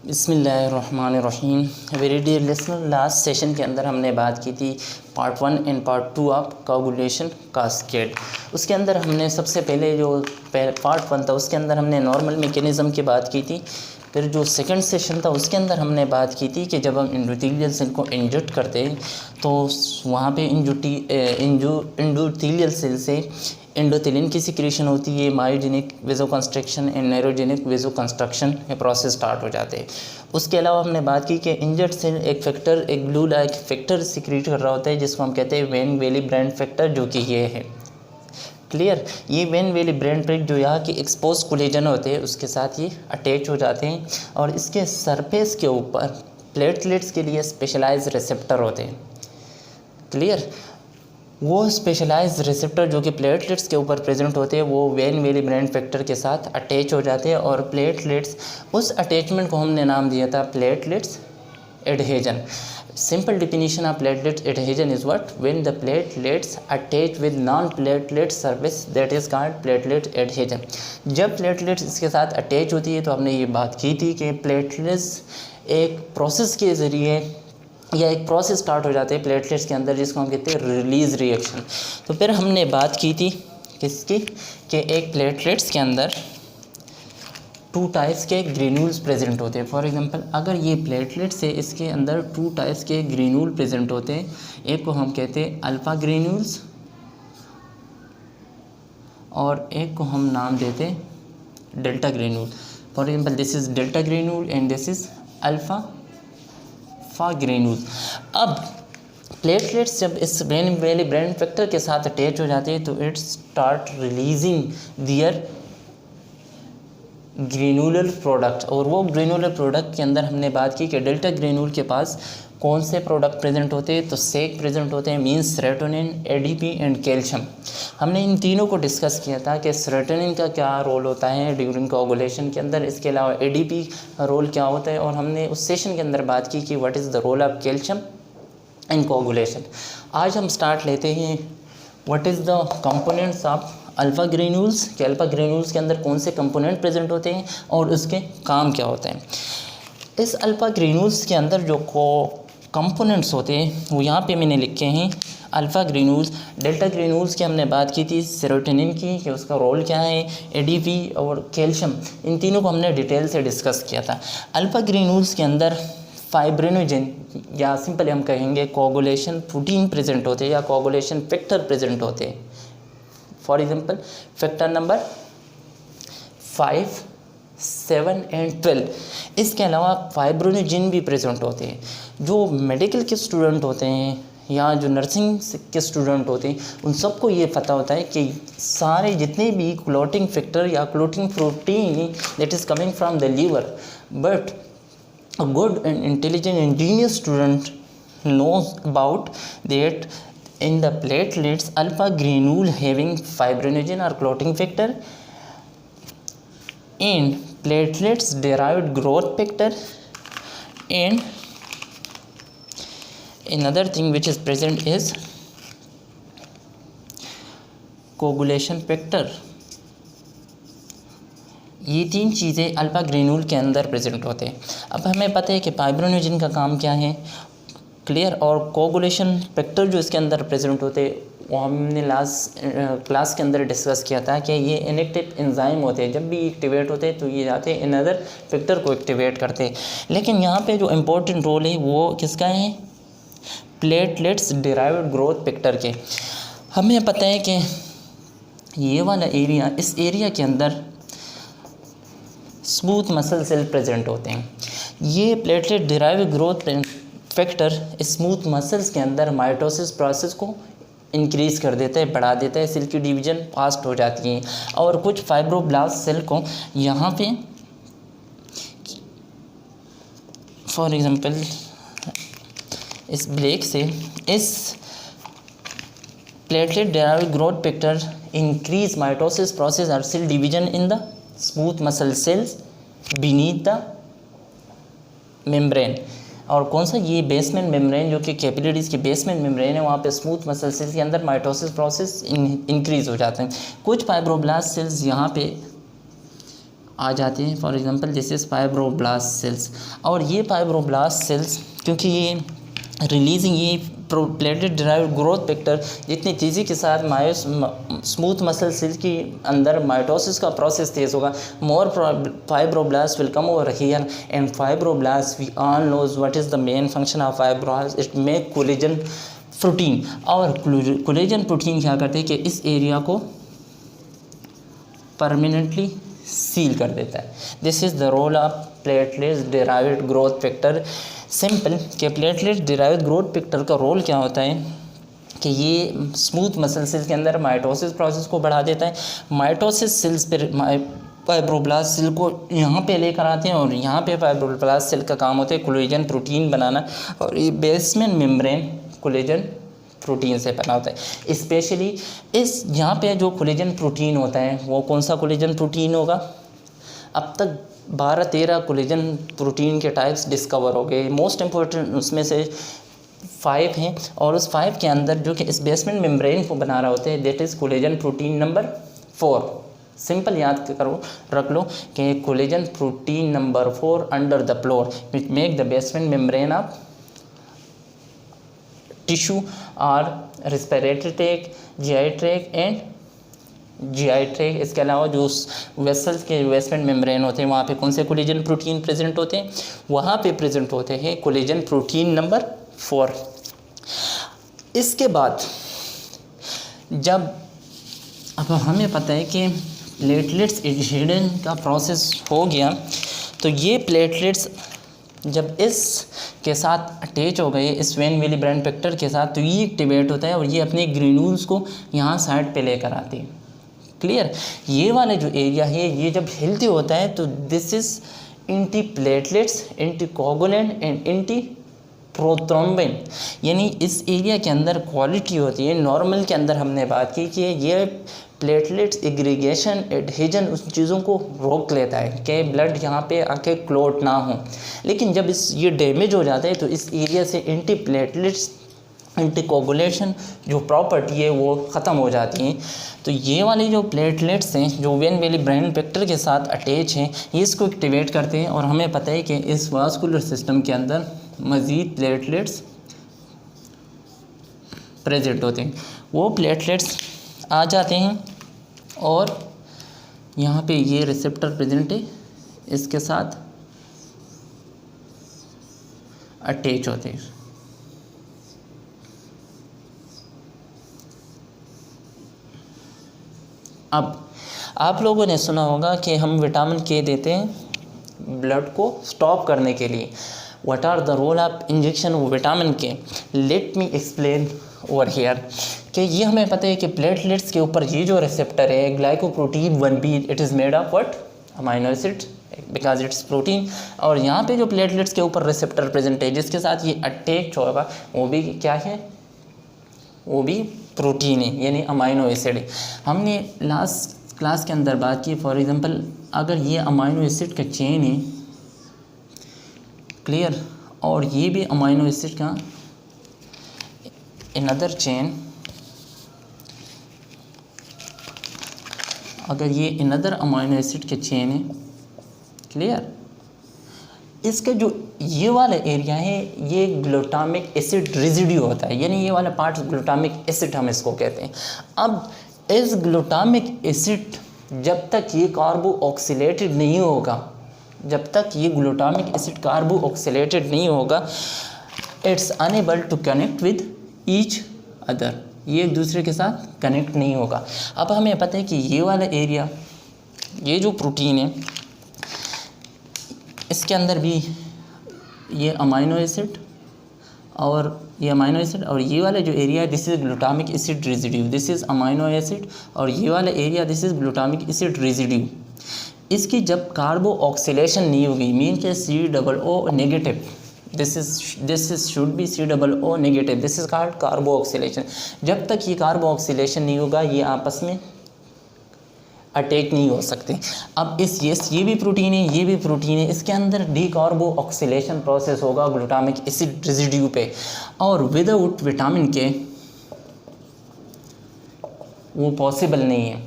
बिस्मिल्लाहिर्रहमानिर्रहीम। Very dear listener, last session के अंदर हमने बात की थी part 1 and part 2 of coagulation cascade. उसके अंदर हमने सबसे पहले जो पार्ट 1 था उसके अंदर हमने नॉर्मल मैकेनिज़्म की बात की थी। फिर जो सेकंड सेशन था उसके अंदर हमने बात की थी कि जब हम एंडोथेलियल सेल को इंजेक्ट करते हैं तो वहाँ पे एंडोथेलियल सेल से एंडोथेलिन की सिक्रेशन होती है, मायोजेनिक वेजोकंस्ट्रक्शन एंड नैरोजेनिक वेजोकंस्ट्रक्शन के प्रोसेस स्टार्ट हो जाते हैं। उसके अलावा हमने बात की कि इंजर्ड सेल एक ब्लू लाइक फैक्टर सिक्रेट कर रहा होता है जिसको हम कहते हैं वेन वेली ब्रांड फैक्टर, जो कि ये है। क्लियर। ये वेन वेली ब्रांड फैक्टर जो यहाँ के एक्सपोज कोलेजन होते हैं उसके साथ ये अटैच हो जाते हैं और इसके सरफेस के ऊपर प्लेटलेट्स के लिए स्पेशलाइज रिसेप्टर होते हैं। क्लियर। वो स्पेशलाइज रिसेप्टर जो कि प्लेटलेट्स के ऊपर प्रेजेंट होते हैं वो वेन वेली ब्रांड फैक्टर के साथ अटैच हो जाते हैं और प्लेटलेट्स, उस अटैचमेंट को हमने नाम दिया था platelets adhesion. Simple definition of platelets adhesion is what? When the platelets attach with non platelet service, that is called platelet adhesion. जब प्लेटलेट्स इसके साथ अटैच होती है तो हमने ये बात की थी कि प्लेटलेट्स एक प्रोसेस के ज़रिए या एक प्रोसेस स्टार्ट हो जाते हैं प्लेटलेट्स के अंदर जिसको हम कहते हैं रिलीज़ रिएक्शन। तो फिर हमने बात की थी किसकी, कि एक प्लेटलेट्स के अंदर 2 टाइप्स के ग्रेन्यूल्स प्रेजेंट होते हैं। फॉर एग्जांपल, अगर ये प्लेटलेट्स है इसके अंदर 2 टाइप्स के ग्रेन्यूल प्रेजेंट होते हैं। एक को हम कहते हैं अल्फ़ा ग्रेन्यूल्स और एक को हम नाम देते हैं delta granule. For example, this is delta granule and this is alpha granule. अब प्लेटलेट्स जब इस वेन वेली ब्रांड फैक्टर के साथ अटैच हो जाते हैं तो it start releasing their granular product. और वो ग्रेनुलर प्रोडक्ट के अंदर हमने बात की कि डेल्टा ग्रेन्यूल के पास कौन से प्रोडक्ट प्रेजेंट होते हैं, तो सेक प्रेजेंट होते हैं, means serotonin, ADP and calcium. हमने इन तीनों को डिस्कस किया था कि सेरोटोनिन का क्या रोल होता है ड्यूरिंग कोगुलेशन के अंदर, इसके अलावा एडीपी का रोल क्या होता है, और हमने उस सेशन के अंदर बात की कि what is the role of calcium in coagulation. आज हम स्टार्ट लेते हैं what is the components of alpha granules, कि अल्फ़ा ग्रेन्यूल्स के अंदर कौन से कंपोनेंट प्रेजेंट होते हैं और उसके काम क्या होते हैं। इस अल्फ़ा ग्रेन्यूल्स के अंदर जो कंपोनेंट्स होते हैं वो यहाँ पे मैंने लिखे हैं। अल्फ़ा ग्रेन्यूल्स, डेल्टा ग्रेन्यूल्स की हमने बात की थी सेरोटोनिन की कि उसका रोल क्या है, एडीपी और कैल्शियम, इन तीनों को हमने डिटेल से डिस्कस किया था। अल्फ़ा ग्रेन्यूल्स के अंदर फाइब्रिनोजन या सिंपली हम कहेंगे कोगुलेशन प्रोटीन प्रेजेंट होते हैं या कोगुलेशन फैक्टर प्रेजेंट होते हैं। For example, factor number 5, 7 and 12। इसके अलावा फाइब्रिनोजन भी प्रेजेंट होते हैं। जो मेडिकल के स्टूडेंट होते हैं या जो नर्सिंग के स्टूडेंट होते हैं उन सबको ये पता होता है कि सारे जितने भी क्लोटिंग फैक्टर या clotting protein that is coming from the liver, but a good and intelligent ingenious student knows about that in the platelets alpha granule having fibrinogen or clotting factor, and platelets derived growth factor, and another thing which is present is coagulation factor। ये 3 चीज़ें alpha granule के अंदर present होते हैं। अब हमें पता है कि फाइब्रिनोजन का काम क्या है, क्लियर। और कोगुलेशन फैक्टर जो इसके अंदर प्रेजेंट होते हैं वो हमने लास्ट क्लास के अंदर डिस्कस किया था कि ये इनएक्टिव एंजाइम होते हैं, जब भी एक्टिवेट होते हैं तो ये जाते हैं अनदर फैक्टर को एक्टिवेट करते हैं। लेकिन यहाँ पे जो इम्पोर्टेंट रोल है वो किसका है, प्लेटलेट्स डिराइव्ड ग्रोथ फैक्टर के। हमें पता है कि ये वाला एरिया, इस एरिया के अंदर स्मूथ मसल सेल प्रेजेंट होते हैं। ये platelet derive growth factor smooth muscles के अंदर माइटोसिस प्रोसेस को इंक्रीज़ कर देता है, बढ़ा देता है, सेल की डिवीजन फास्ट हो जाती है और कुछ फाइब्रोब्लास्ट सेल को यहाँ पे, फॉर एग्जांपल इस ब्रेक से इस platelet derive growth factor increase mitosis process और cell division in the smooth muscle cells beneath the membrane. और कौन सा, ये बेसमेंट मेम्ब्रेन जो कि कैपिलरीज़ की बेसमेंट मेम्ब्रेन है, वहाँ पे स्मूथ मसल सेल्स के अंदर माइटोसिस प्रोसेस इंक्रीज़ हो जाते हैं। कुछ फाइब्रोब्लास्ट सेल्स यहाँ पे आ जाते हैं। For example this is fibroblast sales, और ये फाइब्रोब्लास्ट सेल्स क्योंकि ये रिलीजिंग ये प्लेटलेट डिराइव्ड ग्रोथ फैक्टर जितनी तेज़ी के साथ स्मूथ मसल सेल के अंदर माइटोसिस का प्रोसेस तेज़ होगा, more fibroblast will come over here and fibroblast we all knows what is the main function of fibroblast, it make collagen protein. और कोलेजन प्रोटीन क्या करते हैं कि इस एरिया को परमानेंटली सील कर देता है। This is the role of platelets derived growth factor. Simple कि प्लेटलेट डिराइव्ड ग्रोथ फैक्टर का रोल क्या होता है कि ये स्मूथ मसल सेल्स के अंदर माइटोसिस प्रोसेस को बढ़ा देता है। माइटोसिस सेल्स पर फाइब्रोब्लास्ट सेल को यहाँ पे लेकर आते हैं और यहाँ पे फाइब्रोब्लास्ट सेल का काम होता है कोलेजन प्रोटीन बनाना, और ये बेसमेंट मेम्ब्रेन कोलेजन प्रोटीन से बना होता है। स्पेशली इस यहाँ पे जो कोलेजन प्रोटीन होता है वो कौन सा कोलेजन प्रोटीन होगा? अब तक 12-13 कोलेजन प्रोटीन के टाइप्स डिस्कवर हो गए। मोस्ट इम्पोर्टेंट उसमें से 5 हैं, और उस 5 के अंदर जो कि इस बेसमेंट मेम्ब्रेन को बना रहा होता है that is collagen protein number 4। Simple याद करो, रख लो कि collagen protein number 4 under the floor which make the basement membrane of tissue और respiratory tract, GI tract and GI tract. इसके अलावा जो वेसल्स के बेसमेंट मेम्ब्रेन होते हैं वहाँ पे कौन से कोलेजन प्रोटीन प्रेजेंट होते हैं? वहाँ पे प्रेजेंट होते हैं कोलेजन प्रोटीन नंबर 4। इसके बाद जब अब हमें पता है कि प्लेटलेट्स एडिशन का प्रोसेस हो गया, तो ये प्लेटलेट्स जब इस के साथ अटैच हो गए इस वेन विली ब्रांड फैक्टर के साथ, तो ये एक्टिवेट होता है और ये अपने ग्रेन्यूल्स को यहाँ साइड पे लेकर आती है। क्लियर? ये वाला जो एरिया है ये जब हेल्दी होता है तो this is anti platelets, anti coagulant and anti prothrombin, यानी इस एरिया के अंदर क्वालिटी होती है। नॉर्मल के अंदर हमने बात की कि ये प्लेटलेट्स एग्रीगेशन एडहेजन उस चीज़ों को रोक लेता है कि ब्लड यहाँ पे आके क्लॉट ना हो, लेकिन जब ये डैमेज हो जाता है तो इस एरिया से एंटी प्लेटलेट्स एंटी कोगुलेशन जो प्रॉपर्टी है वो ख़त्म हो जाती हैं। तो ये वाले जो प्लेटलेट्स हैं जो वेन विली ब्रांड फैक्टर के साथ अटैच हैं ये इसको एक्टिवेट करते हैं, और हमें पता है कि इस वास्कुलर सिस्टम के अंदर मज़ीद प्लेटलेट्स प्रेजेंट होते हैं। वो प्लेटलेट्स आ जाते हैं और यहाँ पे ये रिसेप्टर प्रेजेंट है, इसके साथ अटैच होते हैं। अब आप लोगों ने सुना होगा कि हम विटामिन के देते हैं ब्लड को स्टॉप करने के लिए। What are the role of injection of vitamin K? Let me explain over here कि ये हमें पता है कि प्लेटलेट्स के ऊपर ये जो रिसेप्टर है glycoprotein 1b, it is made of what? Amino acid, because it's protein. और यहाँ पे जो प्लेटलेट्स के ऊपर रिसेप्टर प्रेजेंट है जिसके साथ ये अटैच होगा वो भी क्या है? वो भी प्रोटीन है, यानी अमाइनो एसिड है। हमने लास्ट क्लास के अंदर बात की, फॉर एग्जांपल अगर ये अमाइनो एसिड का चेन है, क्लियर, और ये भी अमाइनो एसिड का अनदर चेन, अगर ये अनदर अमाइनो एसिड के चेन है, क्लियर, इसका जो ये वाला एरिया है ये ग्लूटामिक एसिड रेजिड्यू होता है, यानी ये वाला पार्ट ग्लूटामिक एसिड हम इसको कहते हैं। अब इस ग्लूटामिक एसिड जब तक ये कार्बो ऑक्सीलेटेड नहीं होगा, जब तक ये ग्लूटामिक एसिड कार्बो ऑक्सीलेटेड नहीं होगा, it's unable to connect with each other, ये एक दूसरे के साथ कनेक्ट नहीं होगा। अब हमें पता है कि ये वाला एरिया, ये जो प्रोटीन है इसके अंदर भी ये अमाइनो एसिड और ये अमाइनो एसिड, और ये वाला जो एरिया है this is glutamic acid residue, this is amino acid, और ये वाला area this is glutamic acid residue. इसकी जब कार्बो ऑक्सीलेशन नहीं होगी, मीन के COO negative, this is should be COO negative, this is called कार्बो oscillation. जब तक ये कार्बो ऑक्सीलेशन नहीं होगा ये आपस में अटैक नहीं हो सकते। अब ये भी प्रोटीन है, ये भी प्रोटीन है, इसके अंदर डीकार्बो ऑक्सीलेशन प्रोसेस होगा ग्लूटामिक एसिड रेजिड्यू पे, और विदाउट विटामिन के वो पॉसिबल नहीं है।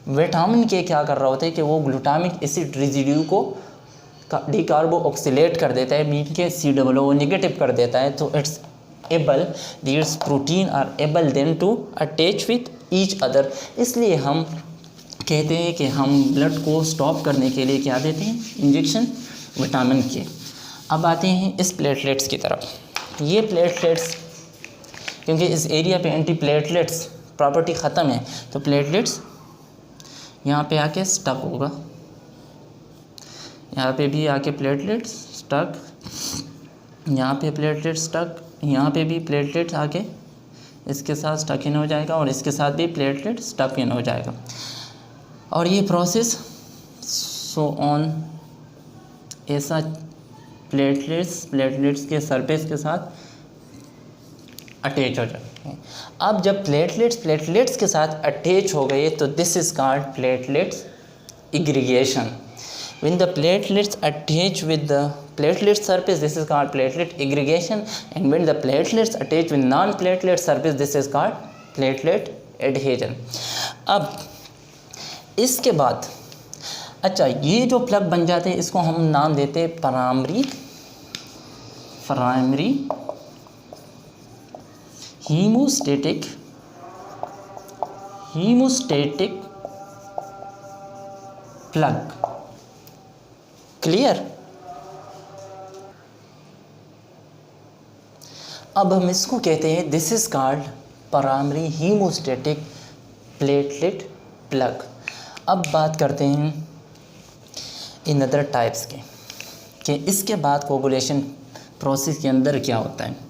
विटामिन के क्या कर रहा होता है कि वो ग्लूटामिक एसिड रेजिड्यू को डिकार्बोक्सिलेट कर देता है, मीन के COO नेगेटिव कर देता है। तो it's able, these protein are able then to attach with each other. इसलिए हम कहते हैं कि हम ब्लड को स्टॉप करने के लिए क्या देते हैं, इंजेक्शन विटामिन के। अब आते हैं इस प्लेटलेट्स की तरफ। ये प्लेटलेट्स, क्योंकि इस एरिया पे एंटी प्लेटलेट्स प्रॉपर्टी ख़त्म है, तो प्लेटलेट्स यहाँ पे आके स्टक होगा, यहाँ पे भी आके प्लेटलेट्स स्टक, यहाँ पे प्लेटलेट्स स्टक, यहाँ पे भी प्लेटलेट्स आके इसके साथ स्टक इन हो जाएगा और इसके साथ भी प्लेटलेट स्टक इन हो जाएगा। और ये प्रोसेस सो ऑन ऐसा प्लेटलेट्स के सरफेस के साथ अटैच हो जाते हैं। अब जब प्लेटलेट्स के साथ अटैच हो गए तो this is called platelets aggregation. When the platelets attach with the platelet surface, this is called platelet aggregation, and when the platelets attach with non-platelet surface, this is called platelet adhesion. अब इसके बाद अच्छा, ये जो plug बन जाते हैं इसको हम नाम देते हैं प्राइमरी हीमोस्टेटिक प्लग। क्लियर? अब हम इसको कहते हैं this is called primary haemostatic platelet plug. अब बात करते हैं इन अदर टाइप्स के, कि इसके बाद कोगुलेशन प्रोसेस के अंदर क्या होता है।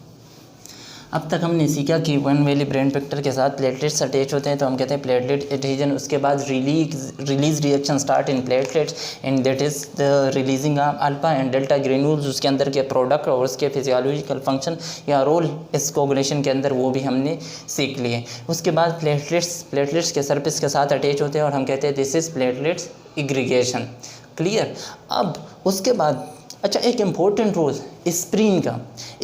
अब तक हमने सीखा कि वन वैली ब्रेन फैक्टर के साथ प्लेटलेट्स अटैच होते हैं, तो हम कहते हैं प्लेटलेट एडहेजन। उसके बाद release reaction start in platelets and that is the releasing of alpha and delta granules. उसके अंदर के प्रोडक्ट और उसके फिजियोलॉजिकल फंक्शन या रोल इस कोगुलेशन के अंदर वो भी हमने सीख लिए। उसके बाद प्लेटलेट्स के सरफेस के साथ अटैच होते हैं और हम कहते हैं this is platelets aggregation. Clear? अब उसके बाद अच्छा, एक इम्पोर्टेंट रोल स्प्रीन का।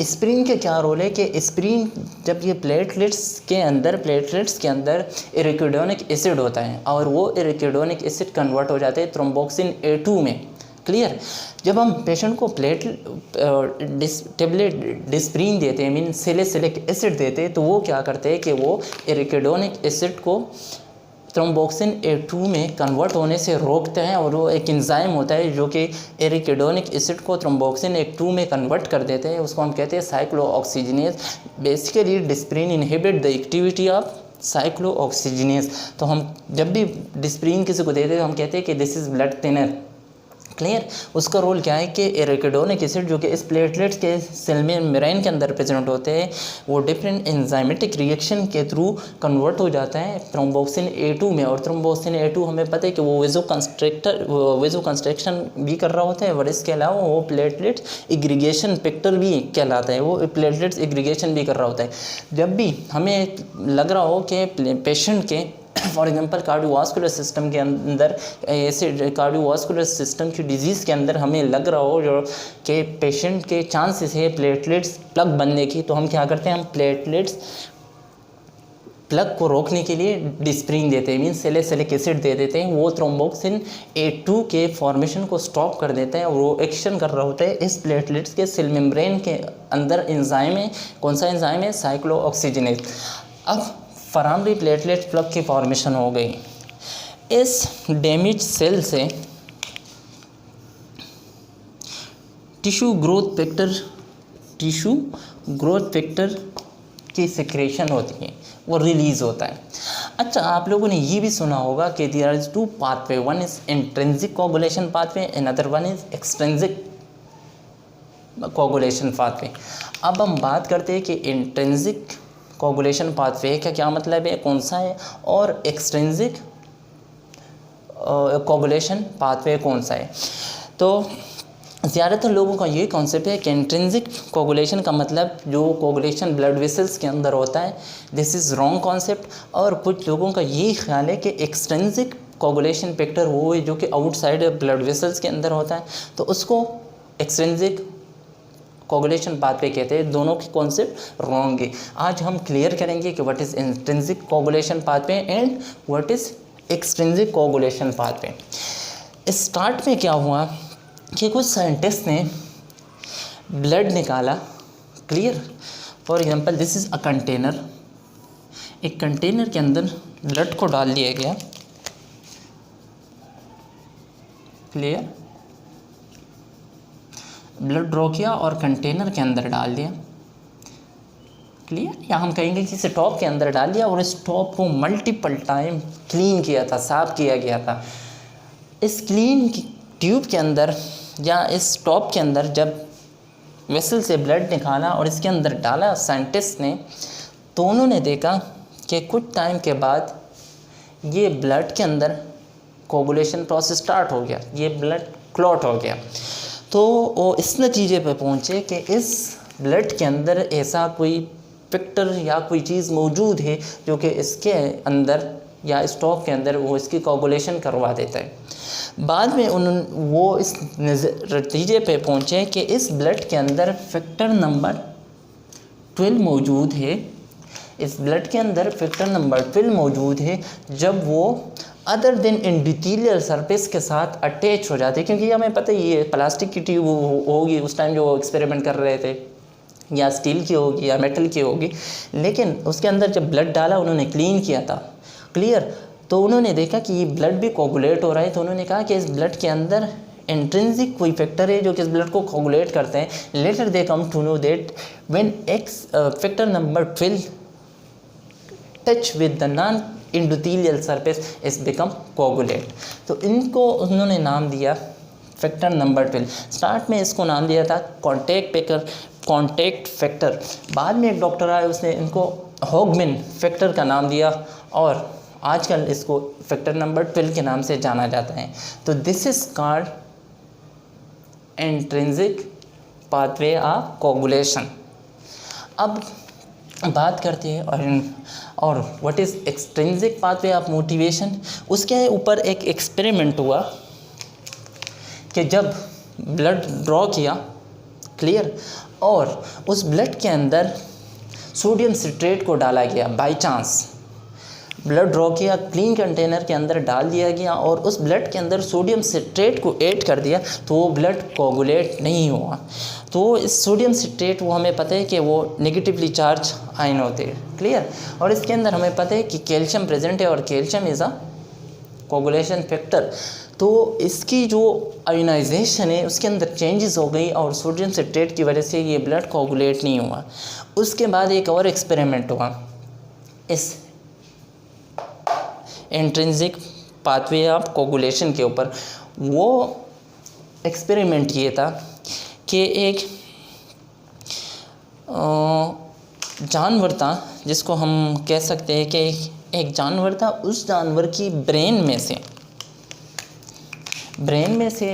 स्प्रीन के क्या रोल है कि स्प्रीन जब ये प्लेटलेट्स के अंदर इरिकोडोनिक एसिड होता है और वो इरिकोडोनिक एसिड कन्वर्ट हो जाते हैं थ्रोम्बोक्सिन A2 में। क्लियर? जब हम पेशेंट को टेबलेट डिस्प्रीन देते हैं, मीन सैलिसिलिक एसिड देते हैं, तो वो क्या करते हैं कि वो इरिकोडोनिक एसिड को थ्रोम्बोक्सिन A2 में कन्वर्ट होने से रोकते हैं। और वो एक एंजाइम होता है जो कि एरिकोडोनिक एसिड को थ्रोम्बोक्सिन A2 में कन्वर्ट कर देते हैं, उसको हम कहते हैं cyclooxygenase. Basically Disprin inhibit the activity of cyclooxygenase. तो हम जब भी डिस्प्रीन किसी को देते हैं तो हम कहते हैं कि this is blood thinner. Clear? उसका रोल क्या है कि एरिकोडोनिक एसिड जो कि इस प्लेटलेट्स के सेल में मेम्ब्रेन के अंदर प्रेजेंट होते हैं, वो डिफरेंट एंजाइमेटिक रिएक्शन के थ्रू कन्वर्ट हो जाता है थ्रोम्बोक्सिन A2 में। और थ्रोम्बोक्सिन A2 हमें पता है कि वो वेजो कंस्ट्रक्शन भी कर रहा होता है, और इसके अलावा वो प्लेटलेट एग्रीगेशन फैक्टर भी कहलाता है, वो प्लेटलेट्स एग्रीगेशन भी कर रहा होता है। जब भी हमें लग रहा हो कि पेशेंट के फॉर एग्जांपल कार्डियोवास्कुलर सिस्टम के अंदर ऐसे कार्डियोवास्कुलर सिस्टम की डिजीज़ के अंदर हमें लग रहा हो जो कि पेशेंट के चांसेस है प्लेटलेट्स प्लग बनने की, तो हम क्या करते हैं, हम प्लेटलेट्स प्लग को रोकने के लिए डिस्प्रीन देते हैं, मीन सैलिसिलिक एसिड दे देते हैं। वो थ्रोम्बोक्सिन A2 के फॉर्मेशन को स्टॉप कर देता है और वो एक्शन कर रहा होता है इस प्लेटलेट्स के सेल मेम्ब्रेन के अंदर। एंजाइम है, कौन सा एंजाइम है, साइक्लोऑक्सीजिनेज। अब प्राइमरी प्लेटलेट प्लग की फॉर्मेशन हो गई। इस डैमेज सेल से टिश्यू ग्रोथ फैक्टर की सिक्रेशन होती है, वो रिलीज़ होता है। अच्छा, आप लोगों ने ये भी सुना होगा कि there is 2 pathway, one is intrinsic coagulation pathway and other one is extrinsic coagulation pathway. अब हम बात करते हैं कि इंट्रिंसिक कोगुलेशन पाथवे का क्या मतलब है, कौन सा है, और एक्सट्रिंसिक कोगुलेशन पाथवे कौन सा है। तो ज़्यादातर लोगों का ये कॉन्सेप्ट है कि इंट्रिंसिक कोगुलेशन का मतलब जो कोगुलेशन ब्लड वेसल्स के अंदर होता है, दिस इज़ रॉन्ग कॉन्सेप्ट। और कुछ लोगों का ये ख्याल है कि एक्सट्रिंसिक कोगुलेशन फैक्टर वो है जो कि आउटसाइड ब्लड वेसल्स के अंदर होता है, तो उसको एक्सट्रिंसिक कोगुलेशन पाथवे कहते हैं। दोनों की कॉन्सेप्ट रॉन्ग है। आज हम क्लियर करेंगे कि what is intrinsic coagulation pathway and what is extrinsic coagulation pathway. Start में क्या हुआ कि कुछ साइंटिस्ट ने ब्लड निकाला, clear. For example this is a container, एक कंटेनर के अंदर ब्लड को डाल दिया गया, क्लियर। ब्लड ड्रॉ किया और कंटेनर के अंदर डाल दिया, क्लियर। या हम कहेंगे कि इसे टॉप के अंदर डाल दिया और इस टॉप को मल्टीपल टाइम क्लीन किया था, साफ किया गया था। इस क्लीन ट्यूब के अंदर या इस टॉप के अंदर जब वेसल से ब्लड निकाला और इसके अंदर डाला साइंटिस्ट ने, तो उन्होंने देखा कि कुछ टाइम के बाद ये ब्लड के अंदर कोगुलेशन प्रोसेस स्टार्ट हो गया, ये ब्लड क्लॉट हो गया। तो वो इस नतीजे पे पहुँचे कि इस ब्लड के अंदर ऐसा कोई फैक्टर या कोई चीज़ मौजूद है जो कि इसके अंदर या स्टॉक के अंदर वो इसकी कोगुलेशन करवा देता है। बाद में वो इस नतीजे पे पहुँचे कि इस ब्लड के अंदर फैक्टर नंबर 12 मौजूद है, इस ब्लड के अंदर फैक्टर नंबर 12 मौजूद है जब वो अदर देन एंडोथेलियल सरफेस के साथ अटैच हो जाते हैं। क्योंकि हमें पता ही है प्लास्टिक की ट्यूब होगी उस टाइम जो एक्सपेरिमेंट कर रहे थे, या स्टील की होगी या मेटल की होगी, लेकिन उसके अंदर जब ब्लड डाला उन्होंने क्लीन किया था, क्लियर। तो उन्होंने देखा कि ये ब्लड भी कोगुलेट हो रहा है, तो उन्होंने कहा कि इस ब्लड के अंदर इंट्रिंसिक कोई फैक्टर है जो कि इस ब्लड को कोगुलेट करते हैं। Later they come to know that when factor number 12 touch with the non endothelial surface is become coagulate. तो इनको उन्होंने नाम दिया फैक्टर नंबर 12। स्टार्ट में इसको नाम दिया था कॉन्टैक्ट फैक्टर। बाद में एक डॉक्टर आए, उसने इनको होगमिन फैक्टर का नाम दिया और आजकल इसको फैक्टर नंबर 12 के नाम से जाना जाता है। तो this is called intrinsic pathway of coagulation. अब बात करते हैं और what is extrinsic pathway of motivation. उसके ऊपर एक एक्सपेरिमेंट हुआ कि जब ब्लड ड्रॉ किया, क्लियर, और उस ब्लड के अंदर सोडियम सिट्रेट को डाला गया। बाय चांस ब्लड ड्रॉ किया, क्लीन कंटेनर के अंदर डाल दिया गया और उस ब्लड के अंदर सोडियम सिट्रेट को ऐड कर दिया, तो वो ब्लड कोगुलेट नहीं हुआ। तो इस सोडियम सिट्रेट वो हमें पता है कि वो नेगेटिवली चार्ज आयन होते हैं, क्लियर। और इसके अंदर हमें पता है कि कैल्शियम प्रेजेंट है और calcium is a coagulation factor. तो इसकी जो आयोनाइजेशन है उसके अंदर चेंजेस हो गई और सोडियम सिट्रेट की वजह से ये ब्लड कोगुलेट नहीं हुआ। उसके बाद एक और एक्सपेरिमेंट हुआ इस इंट्रिंसिक पाथवे ऑफ कोगुलेशन के ऊपर। वो एक्सपेरिमेंट ये था कि एक जानवर था जिसको हम कह सकते हैं कि एक जानवर था। उस जानवर की ब्रेन में से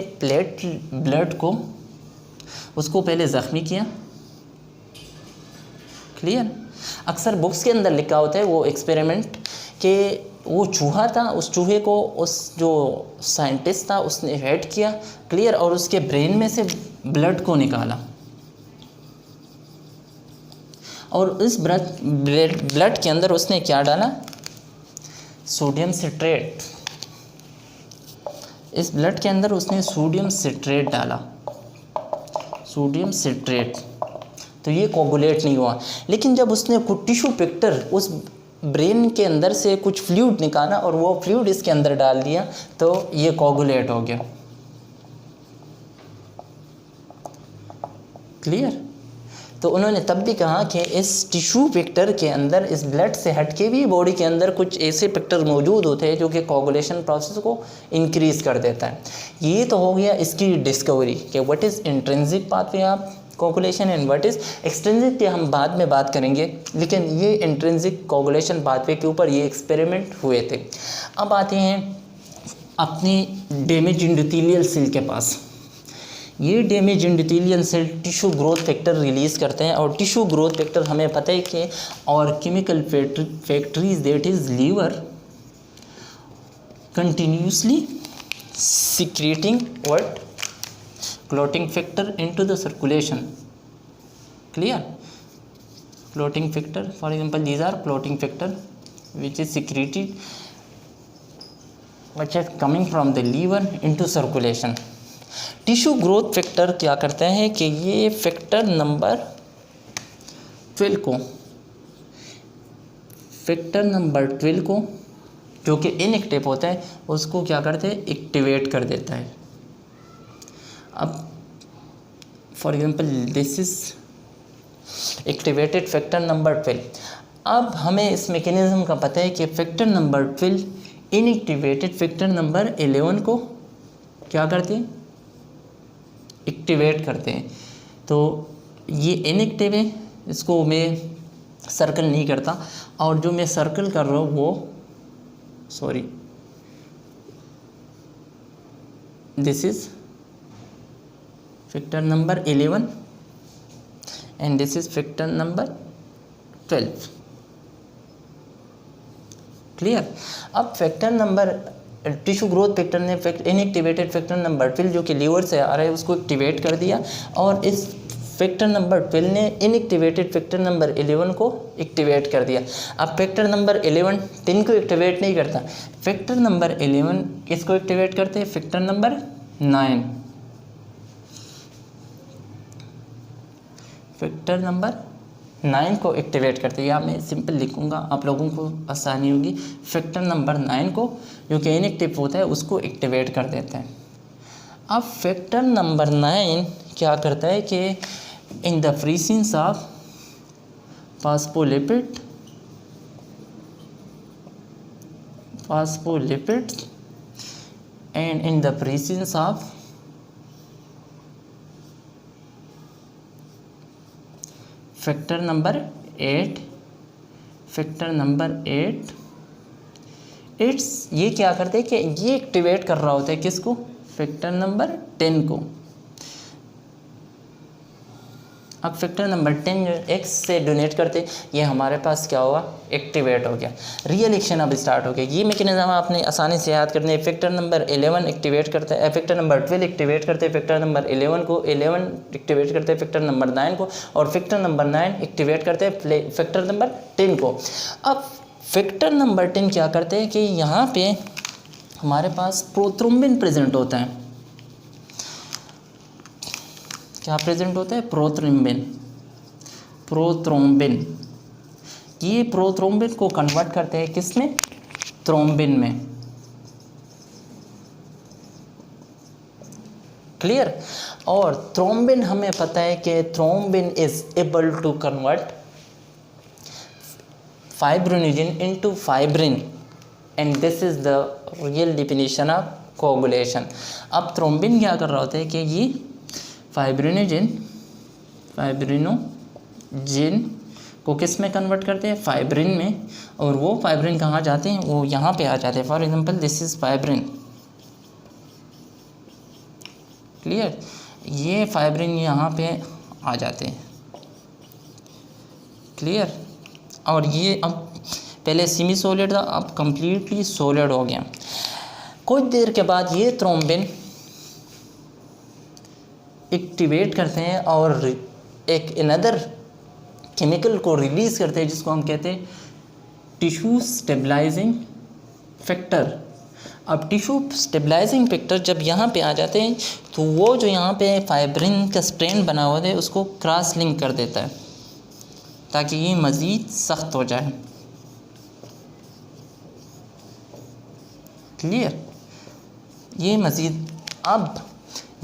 ब्लड को उसको पहले ज़ख्मी किया, क्लियर। अक्सर बुक्स के अंदर लिखा होता है वो एक्सपेरिमेंट कि वो चूहा था, उस चूहे को उस जो साइंटिस्ट था उसने हेड किया, क्लियर, और उसके ब्रेन में से ब्लड को निकाला और इस ब्लड के अंदर उसने क्या डाला, सोडियम सिट्रेट। इस ब्लड के अंदर उसने सोडियम सिट्रेट डाला, सोडियम सिट्रेट, तो ये कोगुलेट नहीं हुआ। लेकिन जब उसने कुछ टिश्यू फैक्टर उस ब्रेन के अंदर से कुछ फ्लूइड निकाला और वो फ्लूइड इसके अंदर डाल दिया तो ये कोगुलेट हो गया, क्लियर। तो उन्होंने तब भी कहा कि इस टिश्यू फैक्टर के अंदर, इस ब्लड से हटके भी बॉडी के अंदर कुछ ऐसे फैक्टर मौजूद होते हैं जो कि कोगुलेशन प्रोसेस को इंक्रीज़ कर देता है। ये तो हो गया इसकी डिस्कवरी कि what is intrinsic pathway of coagulation and what is extrinsic, के हम बाद में बात करेंगे। लेकिन ये इंट्रिंसिक कोगुलेशन पाथवे के ऊपर ये एक्सपेरिमेंट हुए थे। अब आते हैं अपनी डैमेज एंडोथेलियल सेल के पास। ये damage endothelial cell tissue growth factor release करते हैं और टिश्यू ग्रोथ फैक्टर हमें पता है कि और chemical factories that is liver continuously secreting what clotting factor into the circulation, clear. Clotting factor, for example, these are clotting factor which is secreted which is coming from the liver into circulation. Tissue growth factor क्या करते हैं कि ये factor number 12 को जो कि inactive होता है उसको क्या करते हैं, एक्टिवेट कर देता है. अब for example this is activated factor number 12. अब हमें इस मैकेनिज्म का पता है कि factor number 12 inactivated factor number 11 को क्या करते हैं, एक्टिवेट करते हैं. तो ये इनएक्टिव है, इसको मैं सर्कल नहीं करता, और जो मैं सर्कल कर रहा हूँ वो this is factor number 11 and this is factor number 12. Clear. अब factor number tissue growth factor ने इनएक्टिवेटेड फैक्टर नंबर 12 जो कि लीवर से आ रहा है उसको एक्टिवेट कर दिया, और इस फैक्टर नंबर 12 ने इनएक्टिवेटेड फैक्टर नंबर 11 को एक्टिवेट कर दिया. अब फैक्टर नंबर 11 10 को एक्टिवेट नहीं करता, फैक्टर नंबर 11 किसको एक्टिवेट करते हैं, फैक्टर नंबर 9. फैक्टर नंबर 9 को एक्टिवेट करते हैं, या मैं सिंपल लिखूंगा आप लोगों को आसानी होगी. फैक्टर नंबर 9 को जो कि इनएक्टिव होता है उसको एक्टिवेट कर देते हैं. अब फैक्टर नंबर 9 क्या करता है कि in the presence of phospholipids and in the presence of factor number 8 ये क्या करते हैं कि ये एक्टिवेट कर रहा होता है किसको, फैक्टर नंबर 10 को. अब फैक्टर नंबर 10 जो एक्स से डोनेट करते, ये हमारे पास क्या हुआ, एक्टिवेट हो गया. रियल एक्शन अब स्टार्ट हो गया. ये मैकेनिज्म आपने आसानी से याद करने. फैक्टर नंबर 11 एक्टिवेट करता है, फैक्टर नंबर 12 एक्टिवेट करते हैं फैक्टर नंबर 11 को, 11 एक्टिवेट करते हैं फैक्टर नंबर 9 को, और फैक्टर नंबर 9 एक्टिवेट करते हैं फैक्टर नंबर 10 को. अब फैक्टर नंबर 10 क्या करते हैं कि यहाँ पे हमारे पास प्रोथ्रोम्बिन प्रेजेंट होता है. क्या प्रेजेंट होता है, प्रोथ्रोम्बिन. ये प्रोथ्रोम्बिन को कन्वर्ट करते हैं किसमें, थ्रोम्बिन में. क्लियर. और थ्रोम्बिन हमें पता है कि thrombin is able to convert fibrinogen into fibrin, and this is the real definition of coagulation. अब थ्रोम्बिन क्या कर रहा होता है कि ये फाइब्रिनोजन को किस में कन्वर्ट करते हैं, फाइब्रिन में, और वो फाइब्रिन कहाँ जाते हैं, वो यहाँ पे आ जाते हैं. For example this is fibrin. Clear. ये फाइब्रिन यहाँ पे आ जाते हैं. क्लियर. और ये अब पहले सेमी सॉलिड था, अब कंप्लीटली सॉलिड हो गया. कुछ देर के बाद ये थ्रोम्बिन एक्टिवेट करते हैं और एक अनदर केमिकल को रिलीज़ करते हैं जिसको हम कहते हैं टिश्यू स्टेबलाइजिंग फैक्टर. अब टिश्यू स्टेबलाइजिंग फैक्टर जब यहाँ पे आ जाते हैं तो वो जो यहाँ पे फाइब्रिन का स्ट्रैंड बना हुआ है उसको क्रॉस लिंक कर देता है ताकि ये मज़ीद सख्त हो जाए. क्लियर. ये मज़ीद अब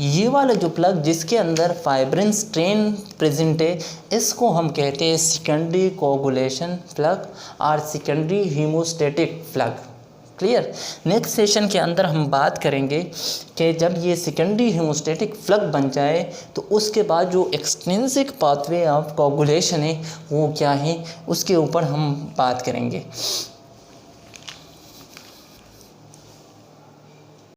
ये वाला जो प्लग जिसके अंदर फाइब्रिन स्ट्रेन प्रेजेंट है इसको हम कहते हैं सेकेंडरी कोगुलेशन प्लग और secondary haemostatic plug. Clear. Next session के अंदर हम बात करेंगे कि जब ये सेकेंडरी हीमोस्टेटिक प्लग बन जाए तो उसके बाद जो एक्सट्रिंसिक पाथवे ऑफ कोगुलेशन है वो क्या है उसके ऊपर हम बात करेंगे.